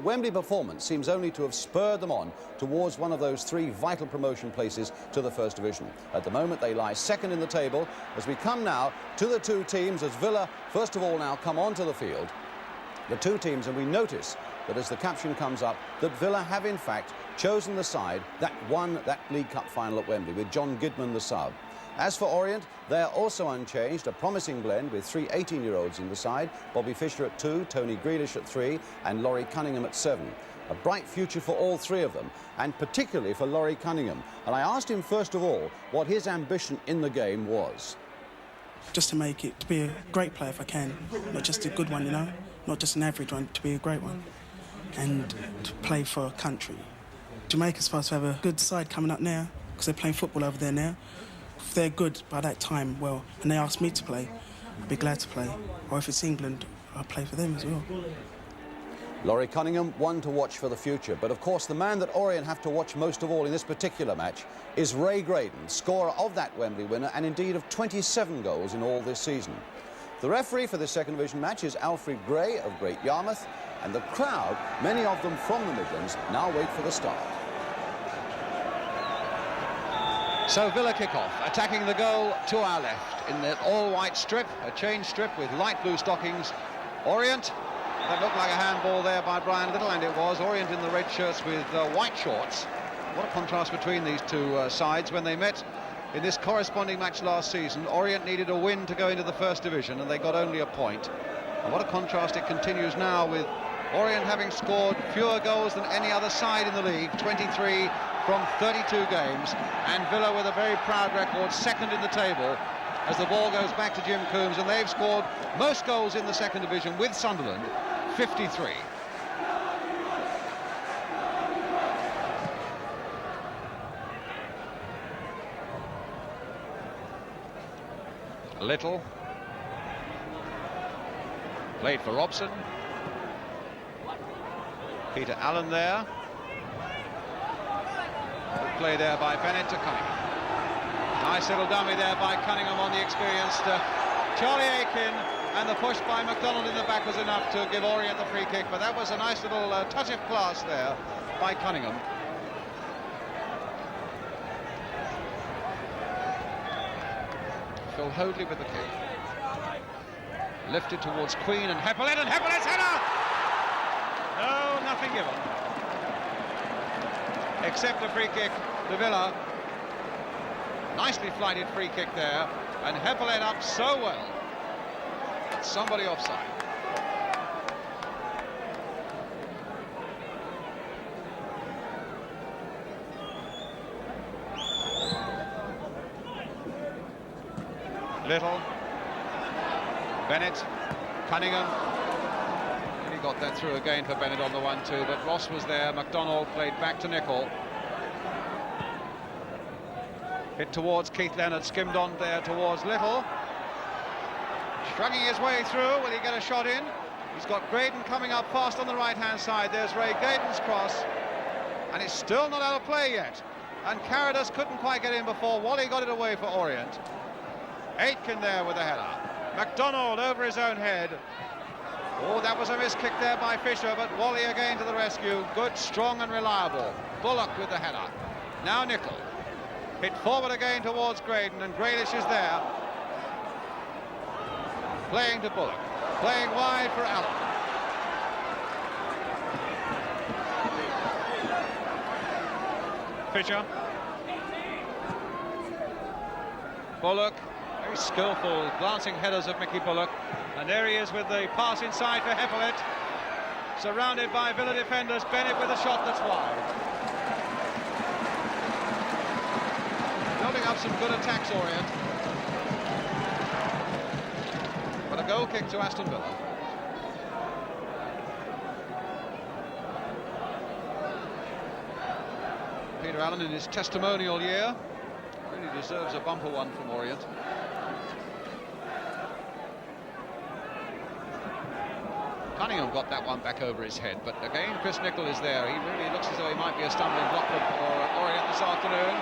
Wembley performance seems only to have spurred them on towards one of those three vital promotion places to the First Division. At the moment they lie second in the table. As we come now to the two teams, as Villa first of all now come onto the field, the two teams, and we notice that as the caption comes up that Villa have in fact chosen the side that won that League Cup final at Wembley, with John Gidman the sub. As for Orient, they are also unchanged, a promising blend with three 18-year-olds in the side, Bobby Fischer at 2, Tony Grealish at 3 and Laurie Cunningham at 7. A bright future for all three of them, and particularly for Laurie Cunningham. And I asked him first of all what his ambition in the game was. Just to make it, to be a great player if I can, not just a good one, you know, not just an average one, to be a great one, and to play for a country. Jamaica's supposed to have a good side coming up now, because they're playing football over there now. If they're good by that time, well, and they ask me to play, I'd be glad to play. Or if it's England, I'll play for them as well. Laurie Cunningham, one to watch for the future. But of course, the man that Orient have to watch most of all in this particular match is Ray Graydon, scorer of that Wembley winner and indeed of 27 goals in all this season. The referee for this second division match is Alfred Gray of Great Yarmouth, and the crowd, many of them from the Midlands, now wait for the start. So Villa kick off, attacking the goal to our left in the all-white strip, a change strip with light blue stockings. Orient, that looked like a handball there by Brian Little, and it was. Orient in the red shirts with white shorts. What a contrast between these two sides. When they met in this corresponding match last season, Orient needed a win to go into the First Division, and they got only a point. And what a contrast it continues now, with Orient having scored fewer goals than any other side in the league, 23 from 32 games, and Villa with a very proud record, second in the table, as the ball goes back to Jim Cumbes, and they've scored most goals in the second division with Sunderland, 53. Little played for Robson. Peter Allen there. Good play there by Bennett to Cunningham. Nice little dummy there by Cunningham on the experienced Charlie Aitken, and the push by McDonald in the back was enough to give Orient the free kick, but that was a nice little touch of class there by Cunningham. Phil Hoadley with the kick. Lifted towards Queen and Heppolette, and Heppolette's header! No, nothing given. Except a free kick to Villa. Nicely flighted free kick there, and Heppolette up so well. Somebody offside. Little, Bennett, Cunningham. And he got that through again for Bennett on the 1-2, but Ross was there. McDonald played back to Nicholl. Hit towards Keith Leonard, skimmed on there towards Little. Shrugging his way through, will he get a shot in? He's got Graydon coming up fast on the right-hand side. There's Ray Graydon's cross, and it's still not out of play yet. And Carrodus couldn't quite get in before. Walley got it away for Orient. Aitken there with a header. McDonald over his own head. Oh, that was a miss kick there by Fischer, but Walley again to the rescue. Good, strong and reliable. Bullock with the header. Now Nicholl. Hit forward again towards Graydon, and Grealish is there. Playing to Bullock. Playing wide for Allen. Fischer. Bullock. Very skillful glancing headers of Mickey Bullock, and there he is with the pass inside for Heppolette, surrounded by Villa defenders. Bennett with a shot that's wide. Building up some good attacks, Orient, but a goal kick to Aston Villa. Peter Allen in his testimonial year really deserves a bumper one from Orient. Cunningham got that one back over his head, but again Chris Nicholl is there. He really looks as though he might be a stumbling block for Orient this afternoon.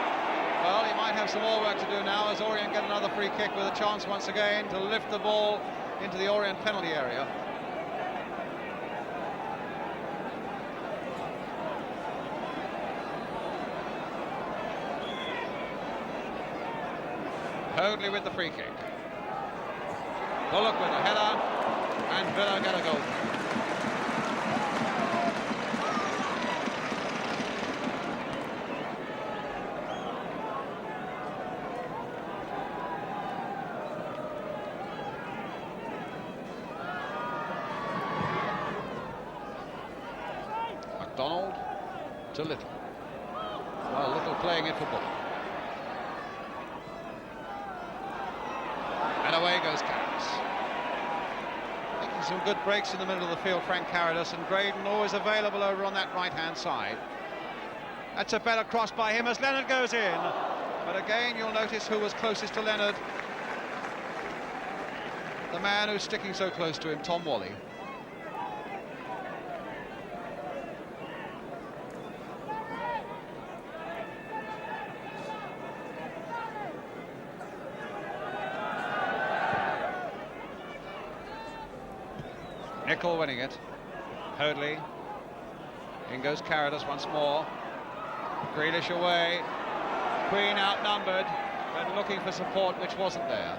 Well, he might have some more work to do now as Orient get another free kick with a chance once again to lift the ball into the Orient penalty area. Hoadley with the free kick. Bullock with a header, and Villa get a goal. McDonald to Little. Well, Little playing it for Bullock. And away goes Carrodus. Making some good breaks in the middle of the field, Frank Carrodus, and Graydon always available over on that right-hand side. That's a better cross by him as Leonard goes in. But again, you'll notice who was closest to Leonard. The man who's sticking so close to him, Tom Walley. Nicholl winning it. Hoadley. In goes Carrodus once more. Grealish away. Queen outnumbered, but looking for support which wasn't there.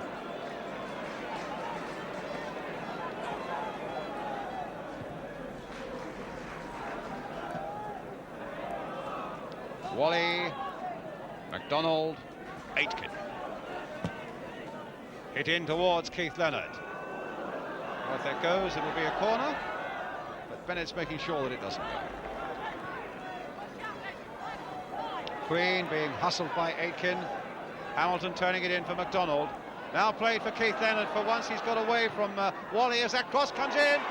Walley. McDonald. Aitken. Hit in towards Keith Leonard. If that goes, it'll be a corner, but Bennett's making sure that it doesn't go. Queen being hustled by Aitken. Hamilton turning it in for McDonald. Now played for Keith Leonard. For once he's got away from Walley as that cross comes in.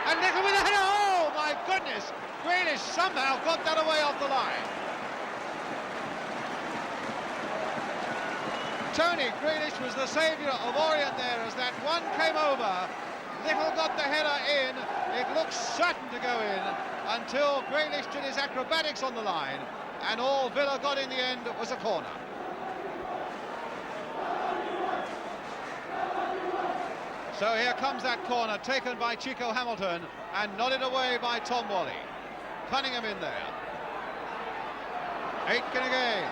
And Nicholl with a header. Oh my goodness! Grealish somehow got that away off the line. Tony Grealish was the saviour of Orient there as that one came over. Nicholl got the header in. It looked certain to go in until Grealish did his acrobatics on the line, and all Villa got in the end was a corner. So here comes that corner taken by Chico Hamilton and nodded away by Tom Walley. Cunningham in there. Aitken again.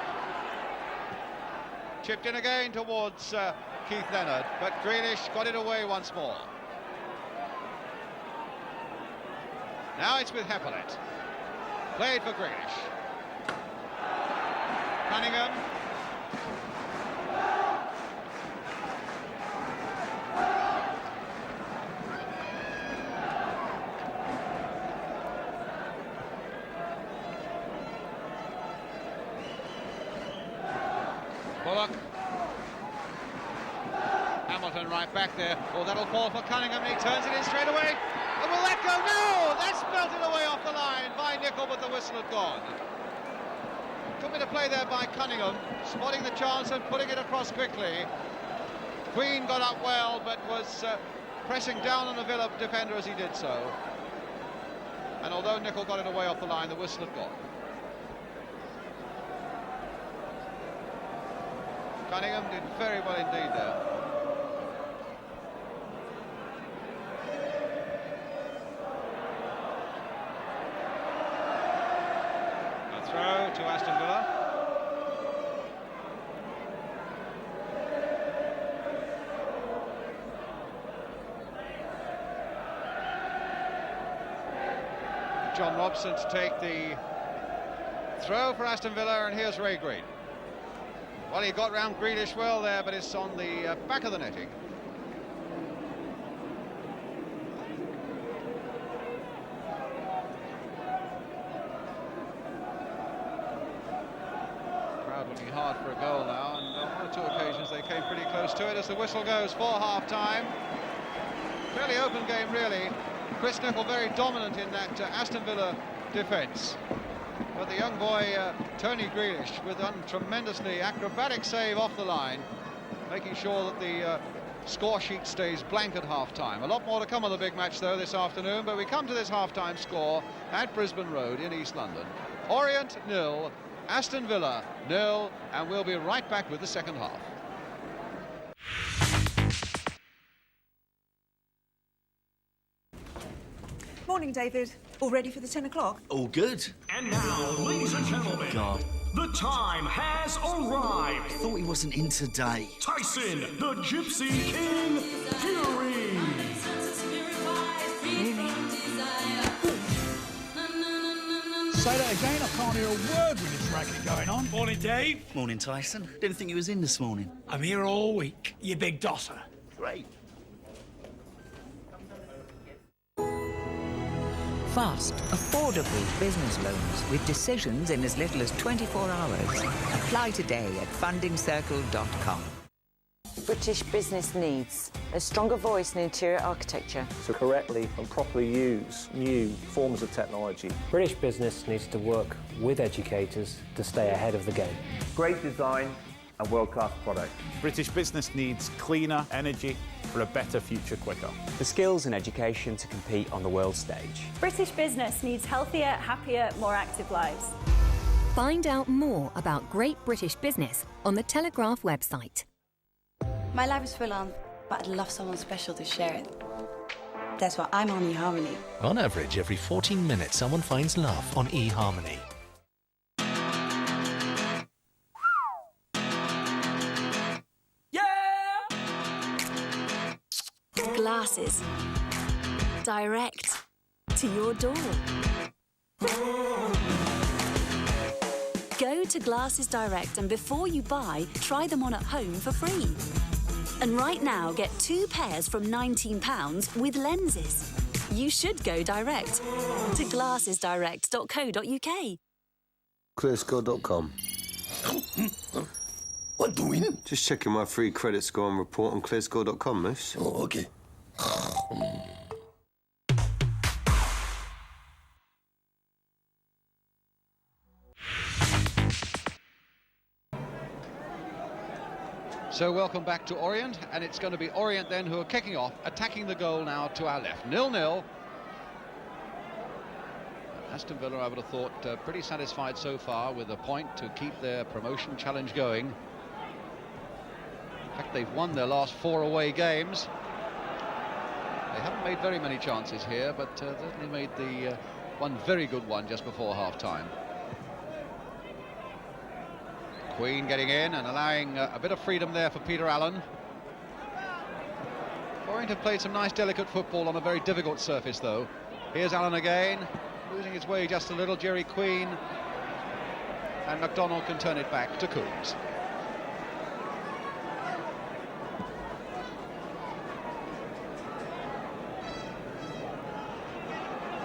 Chipped in again towards Keith Leonard, but Grealish got it away once more. Now it's with Heppolette. Played for Grealish. Cunningham. Bullock. Hamilton right back there. Oh, that'll fall for Cunningham, and he turns it in straight away. And will that go? No! That's belted away off the line by Nicholl, but the whistle had gone. Took me to play there by Cunningham, spotting the chance and putting it across quickly. Queen got up well, but was pressing down on the Villa defender as he did so. And although Nicholl got it away off the line, the whistle had gone. Cunningham did very well indeed there. Throw to Aston Villa. John Robson to take the throw for Aston Villa, and here's Ray Graydon. Well, he got round Grealish well there, but it's on the back of the netting. Looking hard for a goal now, and on one or two occasions they came pretty close to it as the whistle goes for half-time. Fairly open game, really. Chris Nicholl very dominant in that Aston Villa defence. But the young boy, Tony Grealish, with a tremendously acrobatic save off the line, making sure that the score sheet stays blank at half-time. A lot more to come on the big match, though, this afternoon, but we come to this half-time score at Brisbane Road in East London. Orient 0, Aston Villa 0, and we'll be right back with the second half. Morning, David. All ready for the 10 o'clock? All good. And now, ladies and gentlemen, God, The time has arrived. Thought he wasn't in today. Tyson, the Gypsy King Fury. Say that again, I can't hear a word with this racket going on. Morning, Dave. Morning, Tyson. Didn't think you was in this morning. I'm here all week, you big dosser. Great. Fast, affordable business loans with decisions in as little as 24 hours. Apply today at fundingcircle.com. British business needs a stronger voice in interior architecture. To correctly and properly use new forms of technology. British business needs to work with educators to stay ahead of the game. Great design and world-class product. British business needs cleaner energy for a better future quicker. The skills and education to compete on the world stage. British business needs healthier, happier, more active lives. Find out more about great British business on the Telegraph website. My life is full on, but I'd love someone special to share it. That's why I'm on eHarmony. On average, every 14 minutes, someone finds love on eHarmony. Glasses. Direct to your door. Go to Glasses Direct and before you buy, try them on at home for free. And right now, get 2 pairs from £19 with lenses. You should go direct to glassesdirect.co.uk. Clearscore.com. What doing? Just checking my free credit score and report on clearscore.com, miss. Oh, okay. So welcome back to Orient, and it's going to be Orient then who are kicking off, attacking the goal now to our left. 0-0. Aston Villa, I would have thought, pretty satisfied so far with a point to keep their promotion challenge going. In fact, they've won their last 4 away games. They haven't made very many chances here, but certainly made the one very good one just before half-time. Queen getting in and allowing a bit of freedom there for Peter Allen. Orient have played some nice delicate football on a very difficult surface though. Here's Allen again, losing his way just a little. Jerry Queen, and McDonald can turn it back to Cumbes.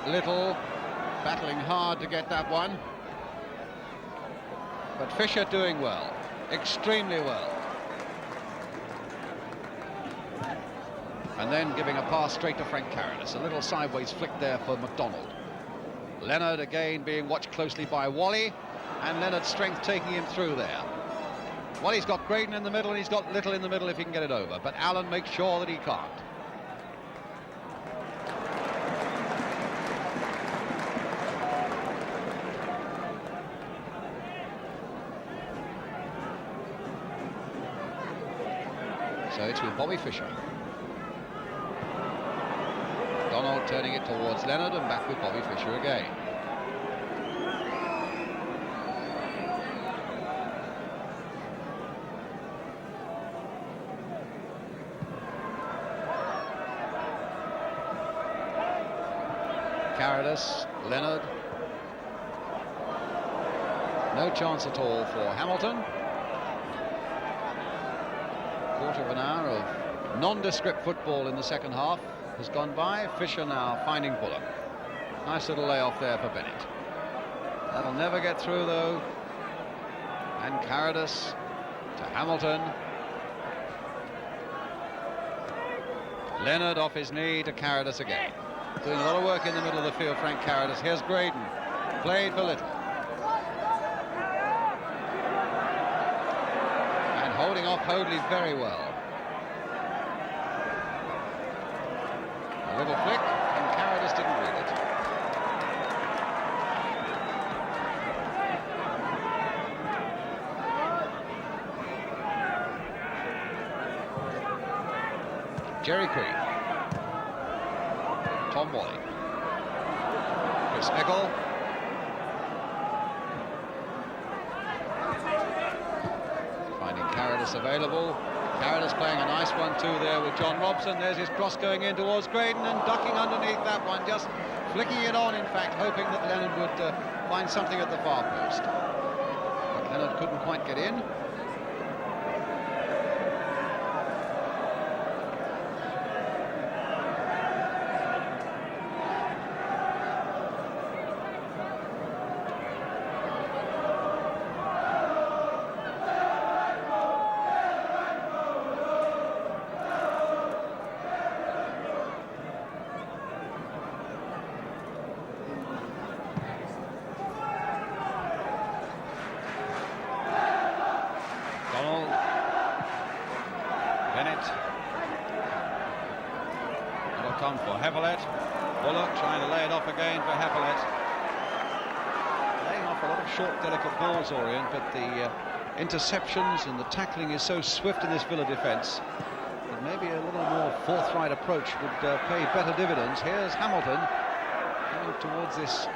Little battling hard to get that one. But Fisher doing well, extremely well. And then giving a pass straight to Frank Carrodus. A little sideways flick there for McDonald. Leonard again being watched closely by Walley, and Leonard's strength taking him through there. Walley's got Graydon in the middle, and he's got Little in the middle if he can get it over. But Allen makes sure that he can't. So it's with Bobby Fischer. Donald turning it towards Leonard and back with Bobby Fischer again. Carrodus, Leonard. No chance at all for Hamilton. Quarter of an hour of nondescript football in the second half has gone by. Fisher now finding Bullock. Nice little layoff there for Bennett. That'll never get through though. And Carrodus to Hamilton. Leonard off his knee to Carrodus again. Doing a lot of work in the middle of the field, Frank Carrodus. Here's Graydon. Played for Little. Holding off Hoadley very well. A little flick, and Carrodus didn't read it. Jerry Queen. Tom Walley. Chris Nicholl. Carrodus available. Carrodus playing a nice one too there with John Robson. There's his cross going in towards Graydon and ducking underneath that one, just flicking it on, in fact, hoping that Leonard would find something at the far post. But Leonard couldn't quite get in. Bennett. It'll come for Heppolette. Bullock trying to lay it off again for Heppolette. Laying off a lot of short, delicate balls, Orient, but the interceptions and the tackling is so swift in this Villa defence that maybe a little more forthright approach would pay better dividends. Here's Hamilton coming towards this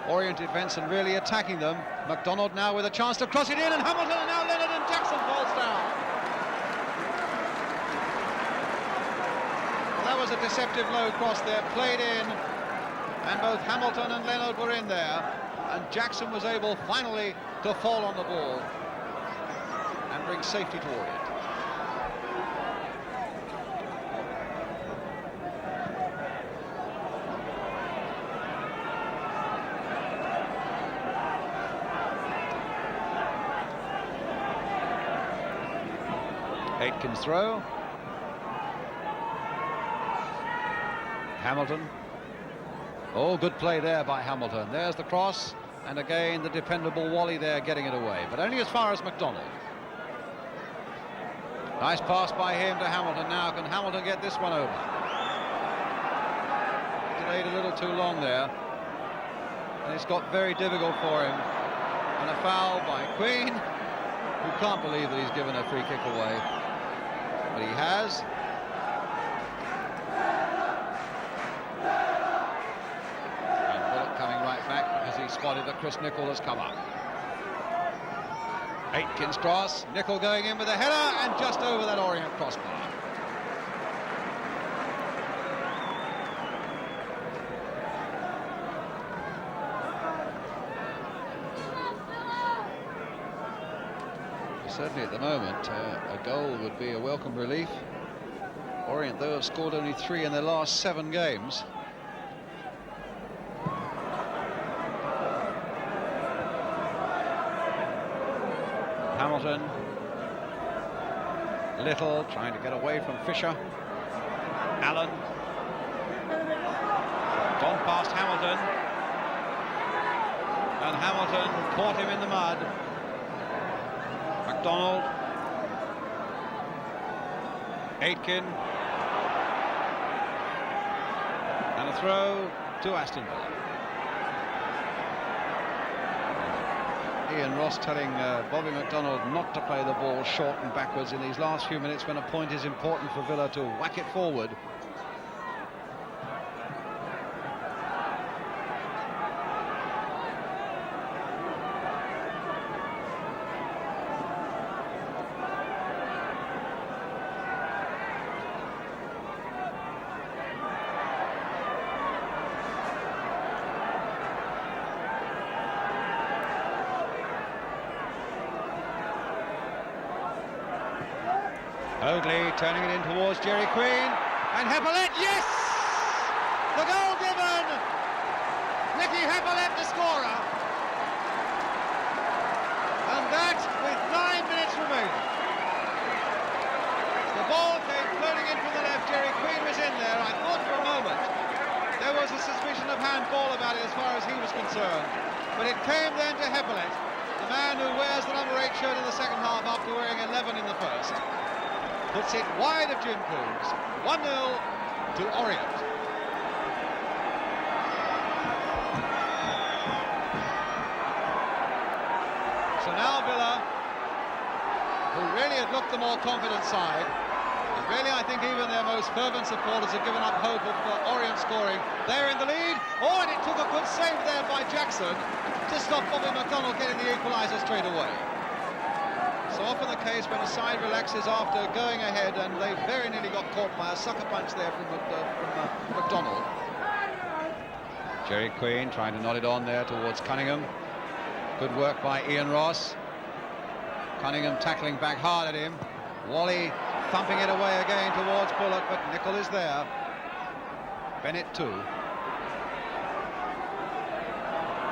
Orient defence and really attacking them. McDonald now with a chance to cross it in, and Hamilton, and now Leonard, and Jackson falls down. Well, that was a deceptive low cross there, played in, and both Hamilton and Leonard were in there, and Jackson was able finally to fall on the ball and bring safety to Orient. Aitken's throw. Hamilton. Oh, good play there by Hamilton. There's the cross, and again the dependable Walley there getting it away, but only as far as McDonald. Nice pass by him to Hamilton. Now can Hamilton get this one over? Delayed a little too long there, and it's got very difficult for him. And a foul by Queen, who can't believe that he's given a free kick away. But he has. And Bullock coming right back as he spotted that Chris Nicholl has come up. Aitken's cross, Nicholl going in with a header and just over that Orient crossbar. Certainly at the moment, a goal would be a welcome relief. Orient, though, have scored only 3 in their last 7 games. Hamilton. Little trying to get away from Fisher. Allen. Gone past Hamilton. And Hamilton caught him in the mud. McDonald, Aitken, and a throw to Aston Villa. Ian Ross telling Bobby McDonald not to play the ball short and backwards in these last few minutes when a point is important for Villa to whack it forward. Hoadley turning it in towards Jerry Queen, and Heppolette, yes! The goal given! Ricky Heppolette, the scorer. And that with 9 minutes remaining. The ball came floating in from the left, Jerry Queen was in there. I thought for a moment there was a suspicion of handball about it as far as he was concerned. But it came then to Heppolette, the man who wears the number 8 shirt in the second half after wearing 11 in the first. Puts it wide of Jim Cumbes. 1-0 to Orient. So now Villa, who really had looked the more confident side, and really I think even their most fervent supporters have given up hope of Orient scoring. They're in the lead. Oh, and it took a good save there by Jackson to stop Bobby McDonald getting the equaliser straight away. So often the case when a side relaxes after going ahead, and they very nearly got caught by a sucker punch there from McDonald. Jerry Queen trying to knot it on there towards Cunningham. Good work by Ian Ross. Cunningham tackling back hard at him. Walley thumping it away again towards Bullock, but Nicholl is there. Bennett too.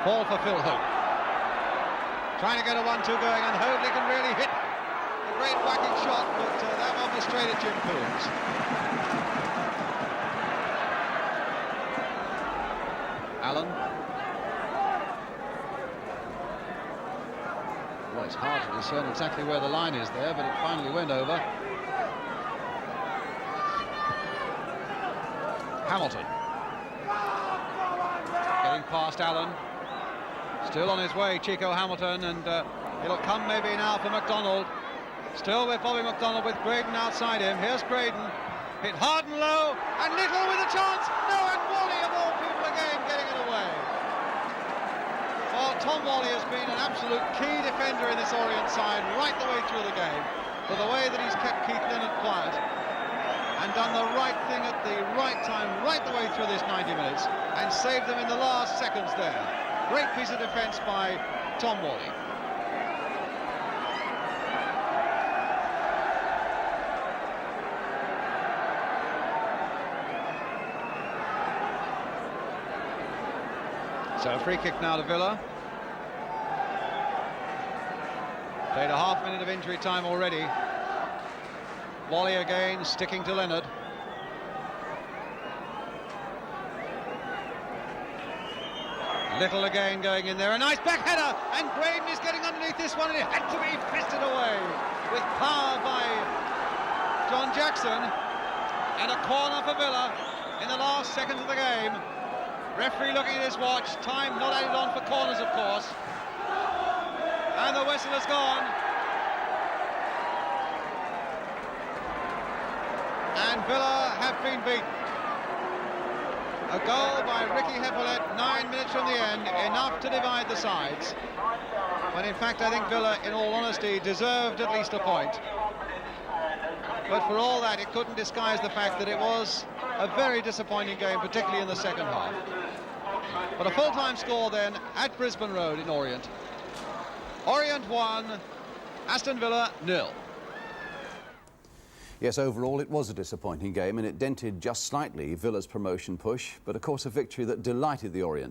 Ball for Phil Hoadley. Trying to get a 1-2 going, and Hoadley can really hit a great whacking shot, but that one was straight at Jim Cumbes. Allen. Well, it's hard to discern exactly where the line is there, but it finally went over. Hamilton. Getting past Allen. Still on his way, Chico Hamilton, and it'll come maybe now for McDonald. Still with Bobby McDonald with Graydon outside him. Here's Graydon. Hit hard and low, and Nicholl with a chance. No, and Walley of all people again getting it away. Well, Tom Walley has been an absolute key defender in this Orient side right the way through the game, for the way that he's kept Keith Leonard quiet and done the right thing at the right time right the way through this 90 minutes and saved them in the last seconds there. Great piece of defence by Tom Walley. So a free kick now to Villa. Played a half minute of injury time already. Walley again sticking to Leonard. Little again going in there, a nice back header, and Graydon is getting underneath this one, and it had to be fisted away with power by John Jackson, and a corner for Villa in the last seconds of the game. Referee looking at his watch, time not added on for corners, of course, and the whistle has gone, and Villa have been beaten. A goal by Ricky Heppolette 9 minutes from the end, enough to divide the sides. When in fact I think Villa, in all honesty, deserved at least a point. But for all that, it couldn't disguise the fact that it was a very disappointing game, particularly in the second half. But a full-time score then at Brisbane Road in Orient. Orient 1, Aston Villa 0. Yes, overall it was a disappointing game, and it dented just slightly Villa's promotion push, but of course a victory that delighted the Orient.